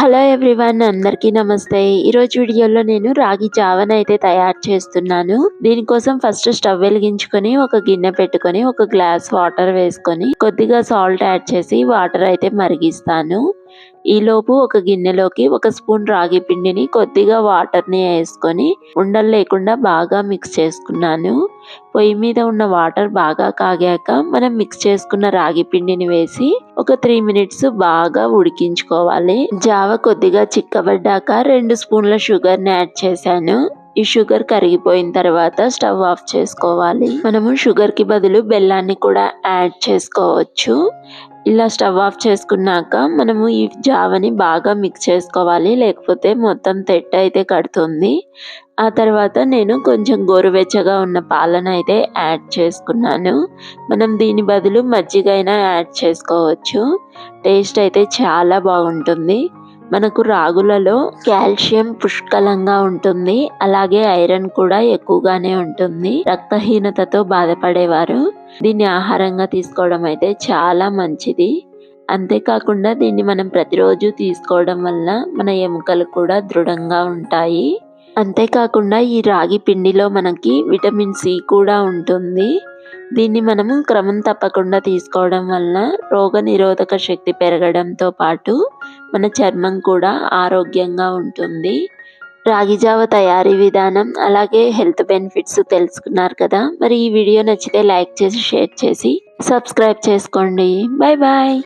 Hello everyone, అందరికీ నమస్తే. ఈరోజు వీడియోలో నేను రాగి జావనైతే తయారు చేస్తున్నాను. దీనికోసం ఫస్ట్ స్టవ్ వెలిగించుకొని ఒక గిన్నె పెట్టుకొని ఒక గ్లాస్ వాటర్ వేసుకొని కొద్దిగా సాల్ట్ యాడ్ చేసి వాటర్ అయితే మరిగిస్తాను. ఈలోపు ఒక గిన్నెలోకి ఒక స్పూన్ రాగి పిండిని కొద్దిగా వాటర్ని వేసుకొని ఉండలు లేకుండా బాగా మిక్స్ చేసుకున్నాను. పొయ్యి మీద ఉన్న వాటర్ బాగా కాగాక మనం మిక్స్ చేసుకున్న రాగి పిండిని వేసి ఒక 3 మినిట్స్ బాగా ఉడికించుకోవాలి. జావ కొద్దిగా చిక్కబడ్డాక 2 స్పూన్ల షుగర్ని యాడ్ చేశాను. ఈ షుగర్ కరిగిపోయిన తర్వాత స్టవ్ ఆఫ్ చేసుకోవాలి. మనము షుగర్కి బదులు బెల్లాన్ని కూడా యాడ్ చేసుకోవచ్చు. ఇలా స్టవ్ ఆఫ్ చేసుకున్నాక మనము ఈ జావని బాగా మిక్స్ చేసుకోవాలి, లేకపోతే మొత్తం తెట్ట అయితే కడుతుంది. ఆ తర్వాత నేను కొంచెం గోరువెచ్చగా ఉన్న పాలను అయితే యాడ్ చేసుకున్నాను. మనం దీని బదులు మజ్జిగ అయినా యాడ్ చేసుకోవచ్చు. టేస్ట్ అయితే చాలా బాగుంటుంది. మనకు రాగులలో కాల్షియం పుష్కలంగా ఉంటుంది, అలాగే ఐరన్ కూడా ఎక్కువగానే ఉంటుంది. రక్తహీనతతో బాధపడేవారు దీన్ని ఆహారంగా తీసుకోవడం అయితే చాలా మంచిది. అంతేకాకుండా దీన్ని మనం ప్రతిరోజు తీసుకోవడం వల్ల మన ఎముకలు కూడా దృఢంగా ఉంటాయి. అంతేకాకుండా ఈ రాగి పిండిలో మనకి విటమిన్ సి కూడా ఉంటుంది. దీన్ని మనము క్రమం తప్పకుండా తీసుకోవడం వల్ల రోగనిరోధక శక్తి పెరగడంతో పాటు మన చర్మం కూడా ఆరోగ్యంగా ఉంటుంది. రాగి జావ తయారీ విధానం అలాగే హెల్త్ బెనిఫిట్స్ తెలుసుకున్నారు కదా. మరి ఈ వీడియో నచ్చితే లైక్ చేసి షేర్ చేసి సబ్స్క్రైబ్ చేసుకోండి. Bye bye.